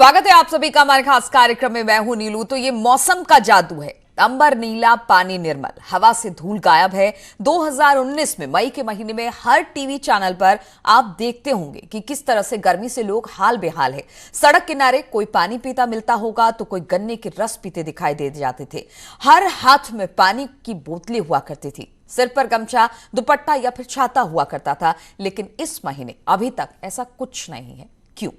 स्वागत है आप सभी का हमारे खास कार्यक्रम में। मैं हूं नीलू। तो ये मौसम का जादू है। अंबर नीला, पानी निर्मल, हवा से धूल गायब है। 2019 में मई के महीने में हर टीवी चैनल पर आप देखते होंगे कि किस तरह से गर्मी से लोग हाल बेहाल है। सड़क किनारे कोई पानी पीता मिलता होगा तो कोई गन्ने के रस पीते दिखाई दे जाते थे। हर हाथ में पानी की बोतलें हुआ करती थी। सिर पर गमछा, दुपट्टा या फिर छाता हुआ करता था। लेकिन इस महीने अभी तक ऐसा कुछ नहीं है। क्यों?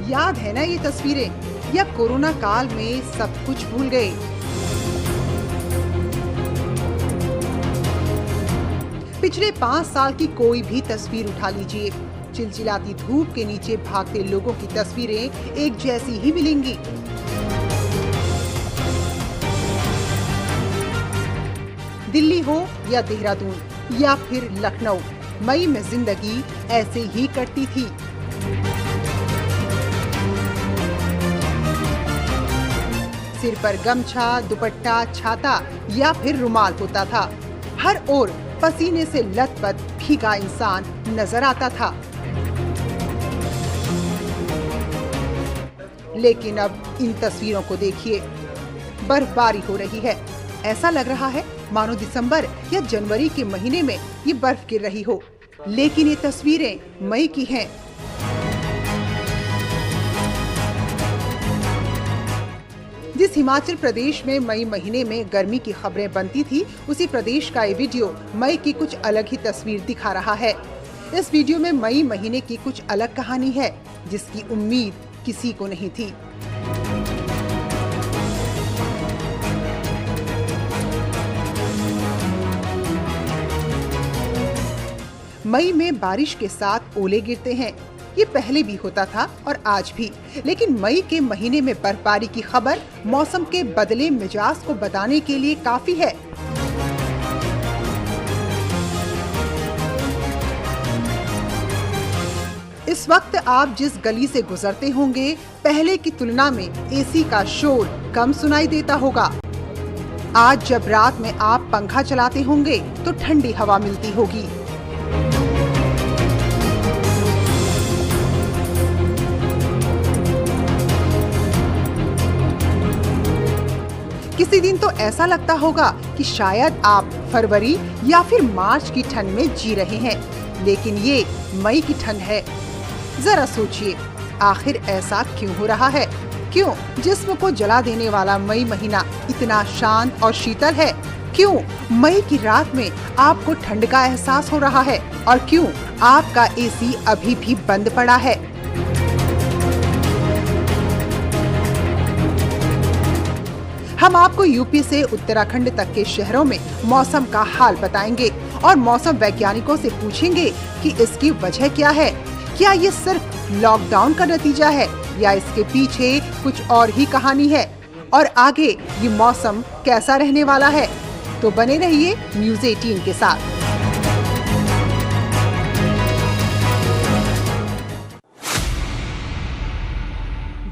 याद है ना ये तस्वीरें, या कोरोना काल में सब कुछ भूल गए? पिछले 5 साल की कोई भी तस्वीर उठा लीजिए, चिलचिलाती धूप के नीचे भागते लोगों की तस्वीरें एक जैसी ही मिलेंगी। दिल्ली हो या देहरादून या फिर लखनऊ, मई में जिंदगी ऐसे ही कटती थी। सिर पर गमछा, दुपट्टा, छाता या फिर रुमाल होता था। हर ओर पसीने से लथपथ भीगा इंसान नजर आता था। लेकिन अब इन तस्वीरों को देखिए, बर्फबारी हो रही है। ऐसा लग रहा है मानो दिसंबर या जनवरी के महीने में ये बर्फ गिर रही हो, लेकिन ये तस्वीरें मई की हैं। जिस हिमाचल प्रदेश में मई महीने में गर्मी की खबरें बनती थी, उसी प्रदेश का ये वीडियो मई की कुछ अलग ही तस्वीर दिखा रहा है। इस वीडियो में मई महीने की कुछ अलग कहानी है, जिसकी उम्मीद किसी को नहीं थी। मई में बारिश के साथ ओले गिरते हैं। ये पहले भी होता था और आज भी, लेकिन मई के महीने में बर्फबारी की खबर मौसम के बदले मिजाज को बताने के लिए काफी है। इस वक्त आप जिस गली से गुजरते होंगे, पहले की तुलना में एसी का शोर कम सुनाई देता होगा। आज जब रात में आप पंखा चलाते होंगे तो ठंडी हवा मिलती होगी। किसी दिन तो ऐसा लगता होगा कि शायद आप फरवरी या फिर मार्च की ठंड में जी रहे हैं, लेकिन ये मई की ठंड है। जरा सोचिए, आखिर ऐसा क्यों हो रहा है? क्यों जिस्म को जला देने वाला मई महीना इतना शांत और शीतल है? क्यों मई की रात में आपको ठंड का एहसास हो रहा है? और क्यों आपका एसी अभी भी बंद पड़ा है? हम आपको यूपी से उत्तराखंड तक के शहरों में मौसम का हाल बताएंगे और मौसम वैज्ञानिकों से पूछेंगे कि इसकी वजह क्या है। क्या ये सिर्फ लॉकडाउन का नतीजा है या इसके पीछे कुछ और ही कहानी है? और आगे ये मौसम कैसा रहने वाला है? तो बने रहिए न्यूज़ 18 के साथ।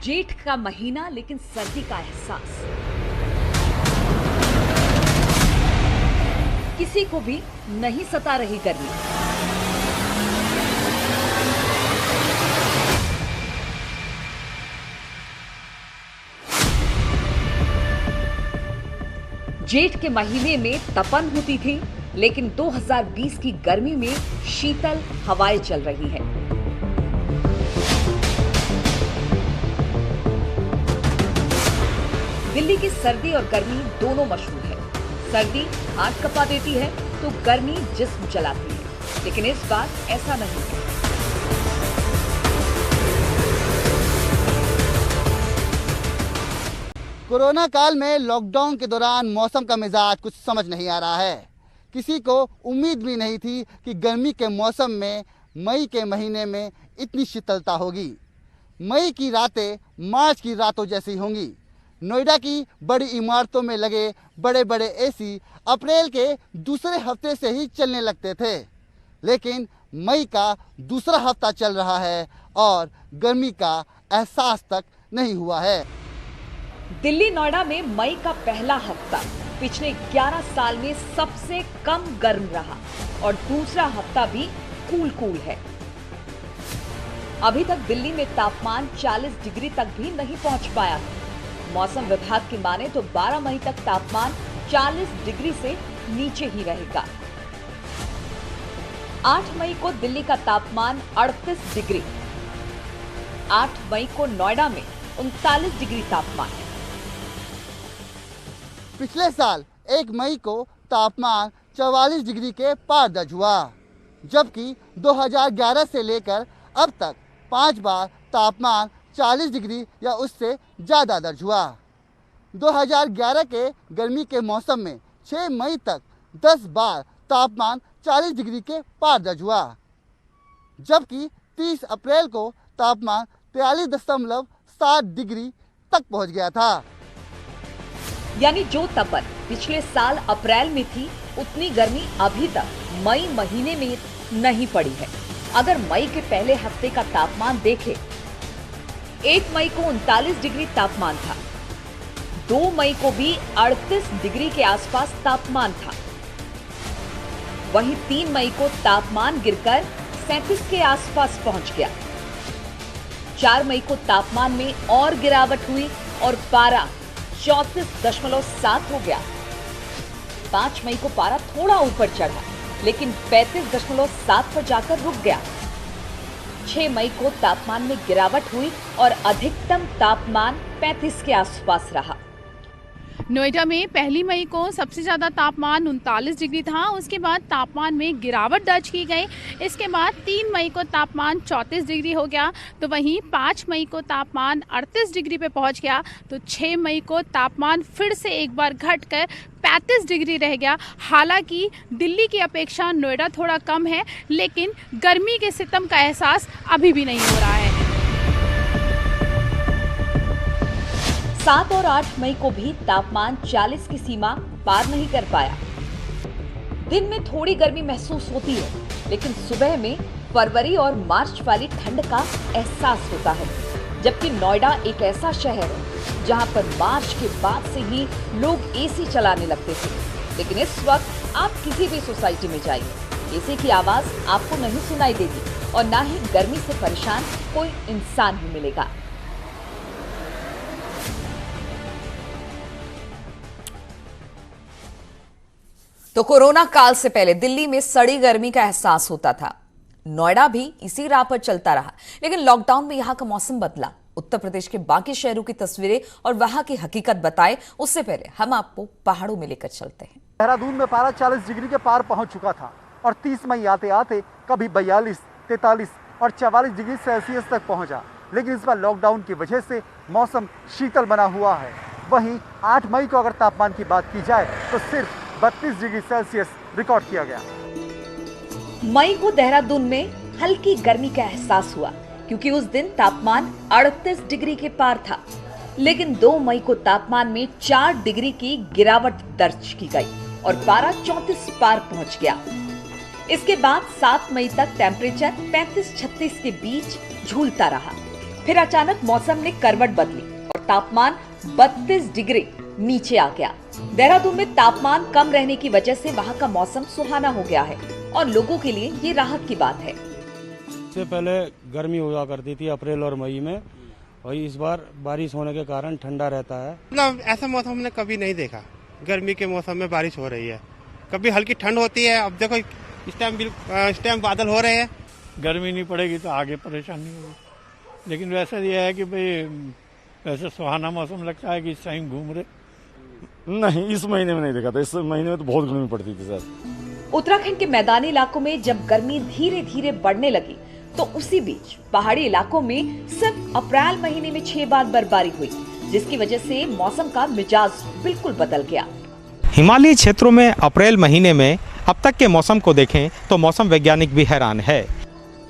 जेठ का महीना, लेकिन सर्दी का एहसास किसी को भी नहीं सता रही गर्मी। जेठ के महीने में तपन होती थी, लेकिन 2020 की गर्मी में शीतल हवाएं चल रही है। दिल्ली की सर्दी और गर्मी दोनों मशहूर है। सर्दी हाथ कपा देती है तो गर्मी जिस्म जलाती है, लेकिन इस बार ऐसा नहीं है। कोरोना काल में लॉकडाउन के दौरान मौसम का मिजाज कुछ समझ नहीं आ रहा है। किसी को उम्मीद भी नहीं थी कि गर्मी के मौसम में मई के महीने में इतनी शीतलता होगी। मई की रातें मार्च की रातों जैसी होंगी। नोएडा की बड़ी इमारतों में लगे बड़े बड़े एसी अप्रैल के दूसरे हफ्ते से ही चलने लगते थे, लेकिन मई का दूसरा हफ्ता चल रहा है और गर्मी का एहसास तक नहीं हुआ है। दिल्ली नोएडा में मई का पहला हफ्ता पिछले 11 साल में सबसे कम गर्म रहा और दूसरा हफ्ता भी कूल है। अभी तक दिल्ली में तापमान 40 डिग्री तक भी नहीं पहुंच पाया है। मौसम विभाग की माने तो 12 मई तक तापमान 40 डिग्री से नीचे ही रहेगा। 8 मई को दिल्ली का तापमान 38 डिग्री, 8 मई को नोएडा में 39 डिग्री तापमान है। पिछले साल 1 मई को तापमान 44 डिग्री के पार दर्ज हुआ, जबकि 2011 से लेकर अब तक 5 बार तापमान 40 डिग्री या उससे ज़्यादा दर्ज हुआ। 2011 के गर्मी के मौसम में 6 मई तक 10 बार तापमान 40 डिग्री के पार दर्ज हुआ, जबकि 30 अप्रैल को तापमान 43.7 डिग्री तक पहुंच गया था। यानी जो तपन पिछले साल अप्रैल में थी, उतनी गर्मी अभी तक मई महीने में नहीं पड़ी है। अगर मई के पहले हफ्ते का तापमान देखें, 1 मई को 39 डिग्री तापमान था, 2 मई को भी 38 डिग्री के आसपास तापमान था। वहीं 3 मई को तापमान गिरकर 37 के आसपास पहुंच गया। 4 मई को तापमान में और गिरावट हुई और पारा 34.7 हो गया। 5 मई को पारा थोड़ा ऊपर चढ़ा, लेकिन 35.7 पर जाकर रुक गया। 6 मई को तापमान में गिरावट हुई और अधिकतम तापमान 35 के आसपास रहा। नोएडा में 1 मई को सबसे ज़्यादा तापमान 39 डिग्री था। उसके बाद तापमान में गिरावट दर्ज की गई। इसके बाद 3 मई को तापमान 34 डिग्री हो गया, तो वहीं 5 मई को तापमान 38 डिग्री पे पहुंच गया। तो 6 मई को तापमान फिर से एक बार घटकर 35 डिग्री रह गया। हालांकि दिल्ली की अपेक्षा नोएडा थोड़ा कम है, लेकिन गर्मी के सितम का एहसास अभी भी नहीं हो रहा है। 7 और 8 मई को भी तापमान 40 की सीमा पार नहीं कर पाया। दिन में थोड़ी गर्मी महसूस होती है, लेकिन सुबह में फरवरी और मार्च वाली ठंड का एहसास होता है। जबकि नोएडा एक ऐसा शहर है जहां पर मार्च के बाद से ही लोग एसी चलाने लगते थे, लेकिन इस वक्त आप किसी भी सोसाइटी में जाइए, एसी की आवाज आपको नहीं सुनाई देगी और ना ही गर्मी से परेशान कोई इंसान ही मिलेगा। तो कोरोना काल से पहले दिल्ली में सड़ी गर्मी का एहसास होता था। नोएडा भी इसी राह पर चलता रहा, लेकिन लॉकडाउन में यहां का मौसम बदला। उत्तर प्रदेश के बाकी शहरों की तस्वीरें और वहां की हकीकत बताएं, उससे पहले हम आपको पहाड़ों में लेकर चलते हैं। देहरादून में पारा 40 डिग्री के पार पहुंच चुका था और 30 मई आते आते कभी 42, 43 और 44 डिग्री सेल्सियस तक पहुंचा। लेकिन इस बार लॉकडाउन की वजह से मौसम शीतल बना हुआ है। वहीं 8 मई को अगर तापमान की बात की जाए तो सिर्फ 32 डिग्री सेल्सियस रिकॉर्ड किया गया। मई को देहरादून में हल्की गर्मी का एहसास हुआ, क्योंकि उस दिन तापमान 38 डिग्री के पार था। लेकिन 2 मई को तापमान में 4 डिग्री की गिरावट दर्ज की गई और पारा 34 पार पहुंच गया। इसके बाद 7 मई तक टेम्परेचर 35-36 के बीच झूलता रहा। फिर अचानक मौसम ने करवट बदली और तापमान 32 डिग्री नीचे आ गया। देहरादून में तापमान कम रहने की वजह से वहां का मौसम सुहाना हो गया है और लोगों के लिए ये राहत की बात है। इससे पहले गर्मी हुआ करती थी अप्रैल और मई में, और इस बार बारिश होने के कारण ठंडा रहता है। मतलब ऐसा मौसम हमने कभी नहीं देखा। गर्मी के मौसम में बारिश हो रही है, कभी हल्की ठंड होती है। अब देखो इस टाइम बादल हो रहे हैं। गर्मी नहीं पड़ेगी तो आगे परेशानी होगी, लेकिन वैसे ये है कि भाई वैसे सुहाना मौसम लगता है कि इस टाइम घूम रहे। नहीं, इस महीने में नहीं देखा था। इस महीने में तो बहुत गर्मी पड़ती थी सर। उत्तराखंड के मैदानी इलाकों में जब गर्मी धीरे धीरे बढ़ने लगी, तो उसी बीच पहाड़ी इलाकों में सिर्फ अप्रैल महीने में 6 बार बर्फबारी हुई, जिसकी वजह से मौसम का मिजाज बिल्कुल बदल गया। हिमालयी क्षेत्रों में अप्रैल महीने में अब तक के मौसम को देखें तो मौसम वैज्ञानिक भी हैरान है।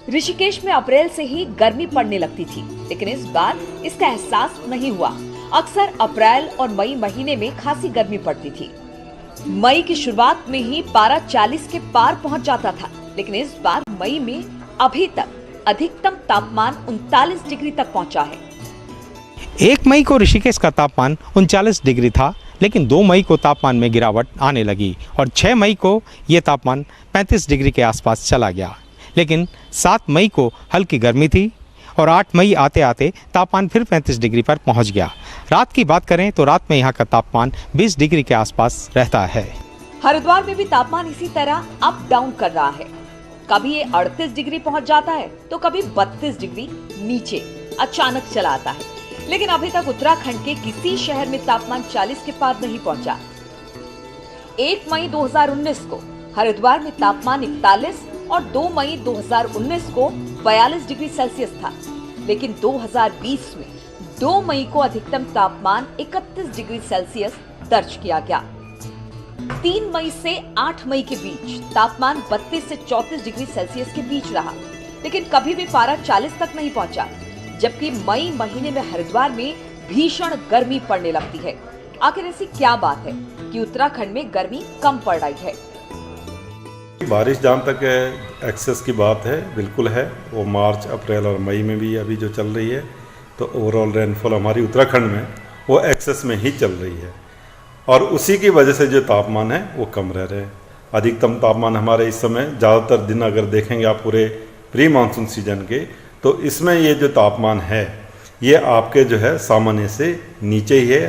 ऋषिकेश में अप्रैल से ही गर्मी पड़ने लगती थी, लेकिन इस बार इसका एहसास नहीं हुआ। अक्सर अप्रैल और मई महीने में खासी गर्मी पड़ती थी। मई की शुरुआत में ही पारा 40 के पार पहुंच जाता था, लेकिन इस बार मई में अभी तक अधिकतम तापमान 39 डिग्री तक पहुंचा है। 1 मई को ऋषिकेश का तापमान 39 डिग्री था, लेकिन 2 मई को तापमान में गिरावट आने लगी और 6 मई को ये तापमान 35 डिग्री के आसपास चला गया। लेकिन 7 मई को हल्की गर्मी थी और 8 मई आते आते तापमान फिर 35 डिग्री पर पहुंच गया। रात की बात करें तो रात में यहाँ का तापमान 20 डिग्री के आसपास रहता है। हरिद्वार में भी तापमान इसी तरह अप डाउन कर रहा है। कभी ये 38 डिग्री पहुंच जाता है तो कभी 32 डिग्री नीचे अचानक चला आता है। लेकिन अभी तक उत्तराखंड के किसी शहर में तापमान 40 के पार नहीं पहुंचा। 1 मई 2019 को हरिद्वार में तापमान 41 और 2 मई 2019 को 42 डिग्री सेल्सियस था। लेकिन 2020 में 2 मई को अधिकतम तापमान 31 डिग्री सेल्सियस दर्ज किया गया। 3 मई से 8 मई के बीच तापमान 32 से 34 डिग्री सेल्सियस के बीच रहा, लेकिन कभी भी पारा 40 तक नहीं पहुंचा। जबकि मई महीने में हरिद्वार में भीषण गर्मी पड़ने लगती है। आखिर ऐसी क्या बात है कि उत्तराखंड में गर्मी कम पड़ रही है? बारिश जहाँ तक एक्सेस की बात है, बिल्कुल है। वो मार्च, अप्रैल और मई में भी अभी जो चल रही है, तो ओवरऑल रेनफॉल हमारी उत्तराखंड में वो एक्सेस में ही चल रही है और उसी की वजह से जो तापमान है वो कम रह रहे हैं। अधिकतम तापमान हमारे इस समय ज़्यादातर दिन अगर देखेंगे आप पूरे प्री मानसून सीजन के, तो इसमें ये जो तापमान है ये आपके जो है सामान्य से नीचे ही है।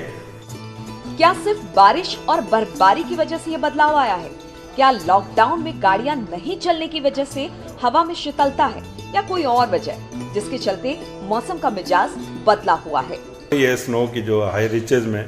क्या सिर्फ बारिश और बर्फबारी की वजह से ये बदलाव आया है? क्या लॉकडाउन में गाड़ियां नहीं चलने की वजह से हवा में शीतलता है या कोई और वजह जिसके चलते मौसम का मिजाज बदला हुआ है? ये स्नो की जो हाई रिचेज में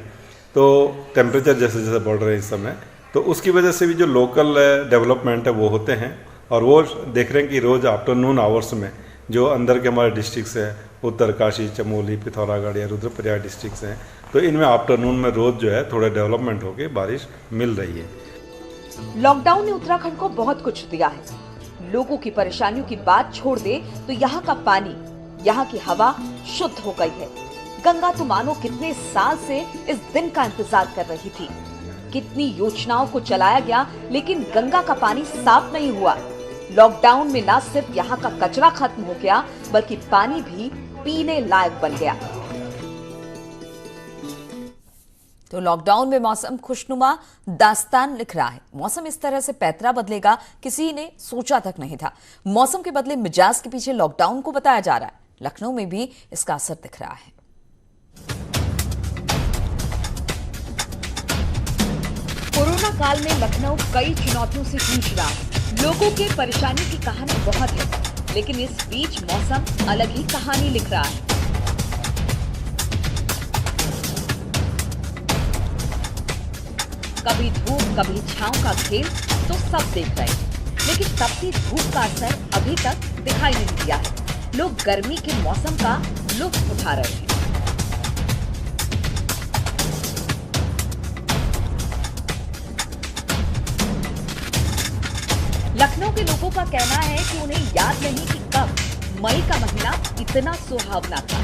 तो टेम्परेचर जैसे जैसे बढ़ रहे हैं इस समय, तो उसकी वजह से भी जो लोकल डेवलपमेंट है वो होते हैं और वो देख रहे हैं कि रोज़ आफ्टरनून आवर्स में जो अंदर के हमारे डिस्ट्रिक्ट्स हैं, उत्तरकाशी, चमोली, पिथौरागढ़ या रुद्रप्रयाग डिस्ट्रिक्ट्स हैं, तो इनमें आफ्टरनून में रोज़ जो है थोड़ा डेवलपमेंट होकर बारिश मिल रही है। लॉकडाउन ने उत्तराखंड को बहुत कुछ दिया है। लोगों की परेशानियों की बात छोड़ दे तो यहाँ का पानी, यहाँ की हवा शुद्ध हो गई है। गंगा तो मानो कितने साल से इस दिन का इंतजार कर रही थी। कितनी योजनाओं को चलाया गया, लेकिन गंगा का पानी साफ नहीं हुआ। लॉकडाउन में न सिर्फ यहाँ का कचरा खत्म हो गया, बल्कि पानी भी पीने लायक बन गया। तो लॉकडाउन में मौसम खुशनुमा दास्तान लिख रहा है। मौसम इस तरह से पैतरा बदलेगा किसी ने सोचा तक नहीं था। मौसम के बदले मिजाज के पीछे लॉकडाउन को बताया जा रहा है। लखनऊ में भी इसका असर दिख रहा है। कोरोना काल में लखनऊ कई चुनौतियों से जूझ रहा है। लोगों के परेशानी की कहानी बहुत है, लेकिन इस बीच मौसम अलग ही कहानी लिख रहा है। कभी धूप कभी छांव का खेल तो सब देख रहे हैं, लेकिन तपती धूप का असर अभी तक दिखाई नहीं दिया है। लोग गर्मी के मौसम का लुत्फ उठा रहे हैं। लखनऊ के लोगों का कहना है कि उन्हें याद नहीं कि कब मई का महीना इतना सुहावना था।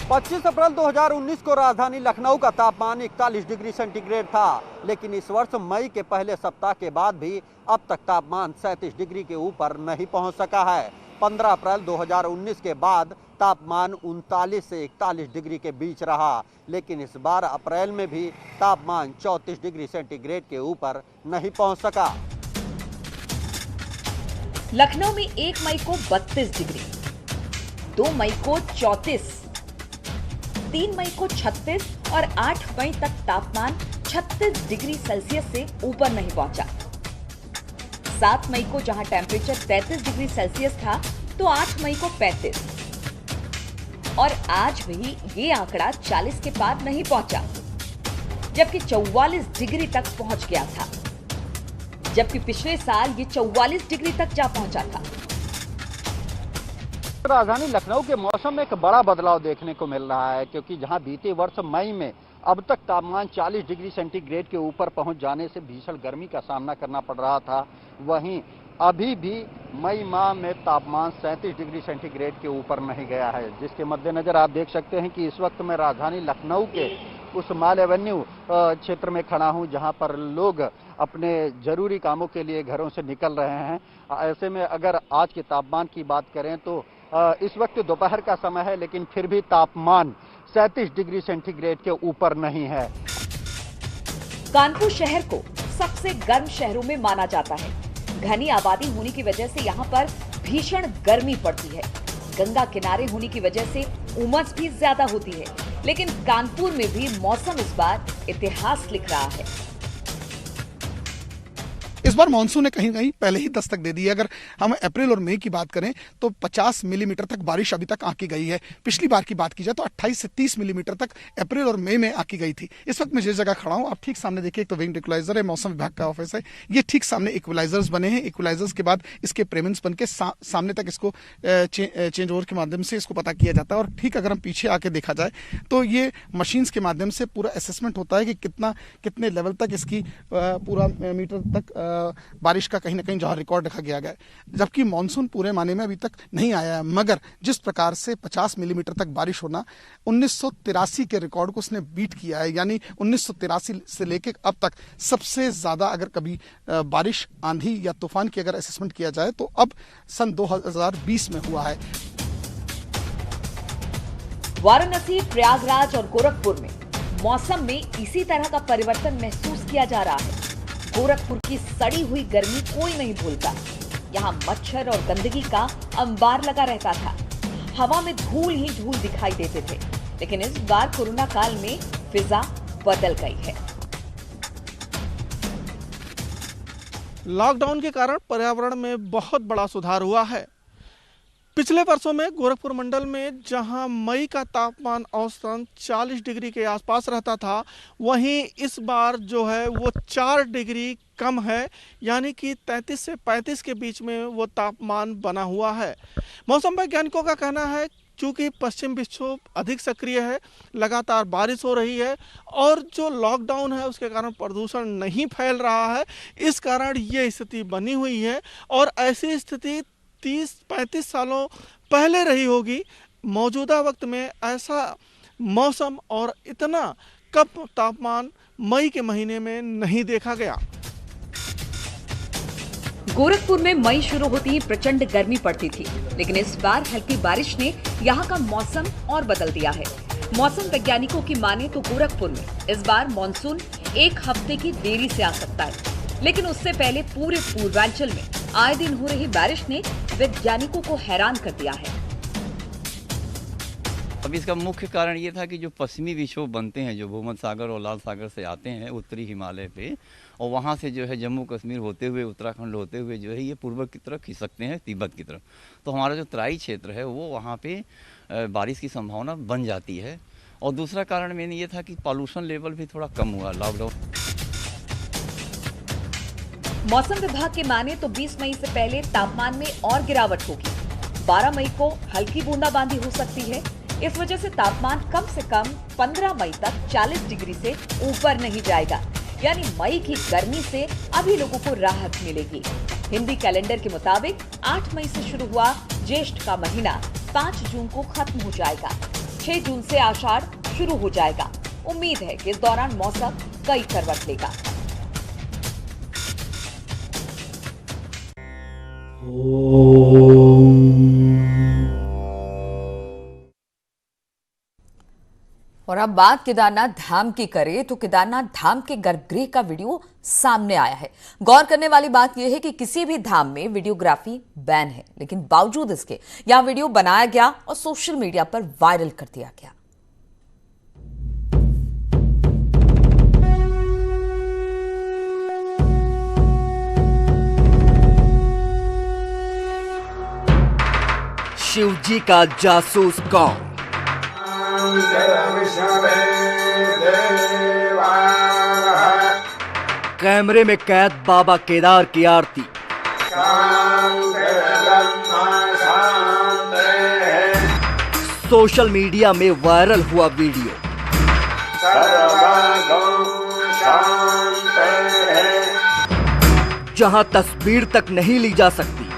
25 अप्रैल 2019 को राजधानी लखनऊ का तापमान 41 डिग्री सेंटीग्रेड था, लेकिन इस वर्ष मई के पहले सप्ताह के बाद भी अब तक तापमान 37 डिग्री के ऊपर नहीं पहुंच सका है। 15 अप्रैल 2019 के बाद तापमान 39 से 41 डिग्री के बीच रहा, लेकिन इस बार अप्रैल में भी तापमान 34 डिग्री सेंटीग्रेड के ऊपर नहीं पहुंच सका। लखनऊ में 1 मई को 32 डिग्री, 2 मई को 34, 3 मई को 36 और 8 मई तक तापमान 36 डिग्री सेल्सियस से ऊपर नहीं पहुंचा। 7 मई को जहां टेम्परेचर 33 डिग्री सेल्सियस था, तो 8 मई को 35 और आज भी ये आंकड़ा 40 के पार नहीं पहुंचा, जबकि 44 डिग्री तक पहुंच गया था, जबकि पिछले साल ये 44 डिग्री तक जा पहुंचा था। राजधानी लखनऊ के मौसम में एक बड़ा बदलाव देखने को मिल रहा है, क्योंकि जहां बीते वर्ष मई में अब तक तापमान 40 डिग्री सेंटीग्रेड के ऊपर पहुंच जाने से भीषण गर्मी का सामना करना पड़ रहा था, वहीं अभी भी मई माह में तापमान 37 डिग्री सेंटीग्रेड के ऊपर नहीं गया है, जिसके मद्देनजर आप देख सकते हैं कि इस वक्त मैं राजधानी लखनऊ के उस माल एवेन्यू क्षेत्र में खड़ा हूं, जहां पर लोग अपने जरूरी कामों के लिए घरों से निकल रहे हैं। ऐसे में अगर आज के तापमान की बात करें तो इस वक्त दोपहर का समय है, लेकिन फिर भी तापमान 37 डिग्री सेंटीग्रेड के ऊपर नहीं है। कानपुर शहर को सबसे गर्म शहरों में माना जाता है। घनी आबादी होने की वजह से यहाँ पर भीषण गर्मी पड़ती है। गंगा किनारे होने की वजह से उमस भी ज्यादा होती है, लेकिन कानपुर में भी मौसम इस बार इतिहास लिख रहा है। इस बार मानसून ने कहीं न कहीं पहले ही दस्तक दे दी है। अगर हम अप्रैल और मई की बात करें तो 50 मिलीमीटर तक बारिश अभी तक आंकी गई है। पिछली बार की बात की जाए तो 28 से 30 मिलीमीटर तक अप्रैल और मई में आंकी गई थी। इस वक्त मैं जिस जगह खड़ा हूं, आप ठीक सामने देखिए, एक तो विंड इक्वलाइजर है, मौसम विभाग का ऑफिस है। ये ठीक सामने इक्वलाइजर्स बने हैं। इक्वलाइजर्स के बाद इसके प्रेमेंस बन के सामने तक इसको चेंज ओवर के माध्यम से इसको पता किया जाता है। और ठीक अगर हम पीछे आके देखा जाए तो ये मशीन्स के माध्यम से पूरा असेसमेंट होता है कि कितने लेवल तक इसकी पूरा मीटर तक बारिश का कहीं ना कहीं जहां रिकॉर्ड रखा गया है। जबकि मानसून पूरे माने में अभी तक नहीं आया है, मगर जिस प्रकार से 50 मिलीमीटर तक बारिश होना 1983 के रिकॉर्ड को उसने बीट किया है। यानी 1983 से लेकर अब तक सबसे ज्यादा अगर कभी बारिश, आंधी या तूफान की अगर असेसमेंट किया जाए तो अब सन 2020 में हुआ है। वाराणसी, प्रयागराज और गोरखपुर में मौसम में इसी तरह का परिवर्तन महसूस किया जा रहा है। गोरखपुर की सड़ी हुई गर्मी कोई नहीं भूलता। यहाँ मच्छर और गंदगी का अंबार लगा रहता था। हवा में धूल ही धूल दिखाई देते थे, लेकिन इस बार कोरोना काल में फिजा बदल गई है। लॉकडाउन के कारण पर्यावरण में बहुत बड़ा सुधार हुआ है। पिछले वर्षों में गोरखपुर मंडल में जहां मई का तापमान औसतन 40 डिग्री के आसपास रहता था, वहीं इस बार जो है वो 4 डिग्री कम है, यानी कि 33 से 35 के बीच में वो तापमान बना हुआ है। मौसम वैज्ञानिकों का कहना है चूँकि पश्चिम विक्षोभ अधिक सक्रिय है, लगातार बारिश हो रही है और जो लॉकडाउन है उसके कारण प्रदूषण नहीं फैल रहा है, इस कारण ये स्थिति बनी हुई है। और ऐसी स्थिति 30-35 सालों पहले रही होगी। मौजूदा वक्त में ऐसा मौसम और इतना कम तापमान मई के महीने में नहीं देखा गया। गोरखपुर में मई शुरू होती ही प्रचंड गर्मी पड़ती थी, लेकिन इस बार हल्की बारिश ने यहाँ का मौसम और बदल दिया है। मौसम वैज्ञानिकों की माने तो गोरखपुर में इस बार मानसून 1 हफ्ते की देरी से आ सकता है, लेकिन उससे पहले पूरे पूर्वांचल में आए दिन हो रही बारिश ने वैज्ञानिकों को हैरान कर दिया है। अब इसका मुख्य कारण ये था कि जो पश्चिमी विक्षोभ बनते हैं, जो भूमध्य सागर और लाल सागर से आते हैं उत्तरी हिमालय पे, और वहाँ से जो है जम्मू कश्मीर होते हुए, उत्तराखंड होते हुए जो है ये पूर्व की तरफ खिसकते हैं, तिब्बत की तरफ। तो हमारा जो तराई क्षेत्र है वो वहाँ पे बारिश की संभावना बन जाती है। और दूसरा कारण मैंने ये था कि पॉल्यूशन लेवल भी थोड़ा कम हुआ लॉकडाउन। मौसम विभाग के माने तो 20 मई से पहले तापमान में और गिरावट होगी। 12 मई को हल्की बूंदाबांदी हो सकती है। इस वजह से तापमान कम से कम 15 मई तक 40 डिग्री से ऊपर नहीं जाएगा। यानी मई की गर्मी से अभी लोगों को राहत मिलेगी। हिंदी कैलेंडर के मुताबिक 8 मई से शुरू हुआ ज्येष्ठ का महीना 5 जून को खत्म हो जाएगा। 6 जून से आषाढ़ शुरू हो जाएगा। उम्मीद है कि इस दौरान मौसम कई करवट लेगा। और अब बात केदारनाथ धाम की करें तो केदारनाथ धाम के गर्भगृह का वीडियो सामने आया है। गौर करने वाली बात यह है कि किसी भी धाम में वीडियोग्राफी बैन है, लेकिन बावजूद इसके यहां वीडियो बनाया गया और सोशल मीडिया पर वायरल कर दिया गया। शिव जी का जासूस कौन? कैमरे में कैद बाबा केदार की आरती। सोशल मीडिया में वायरल हुआ वीडियो। जहां तस्वीर तक नहीं ली जा सकती,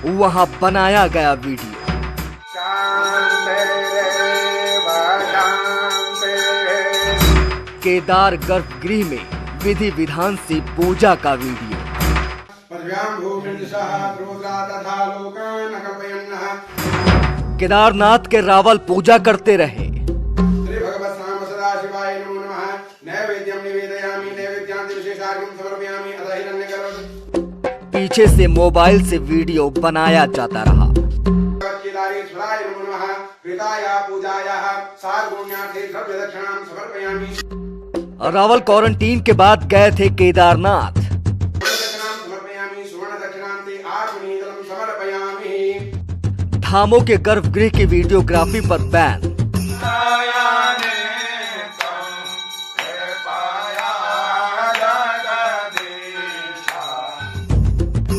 वहां बनाया गया वीडियो। केदार गर्भगृह में विधि विधान से पूजा का वीडियो। केदारनाथ के रावल पूजा करते रहे। पीछे से मोबाइल से वीडियो बनाया जाता रहा। रावल क्वारंटीन के बाद गए थे केदारनाथ। धामों के गर्भगृह की वीडियोग्राफी पर बैन।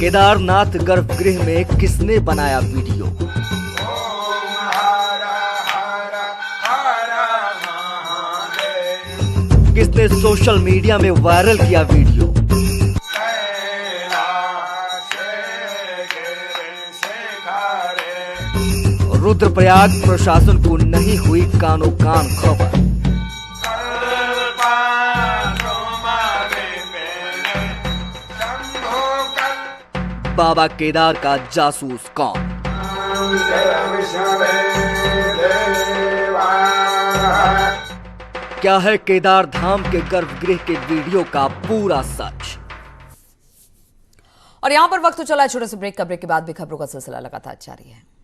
केदारनाथ गर्भगृह में किसने बनाया वीडियो? किसने सोशल मीडिया में वायरल किया वीडियो? रुद्रप्रयाग प्रशासन को नहीं हुई कानो कान खबर। बाबा केदार का जासूस कौन? क्या है केदार धाम के गर्भगृह के वीडियो का पूरा सच? और यहां पर वक्त तो चला है छोटे से ब्रेक का। ब्रेक के बाद भी खबरों का सिलसिला लगातार जारी है।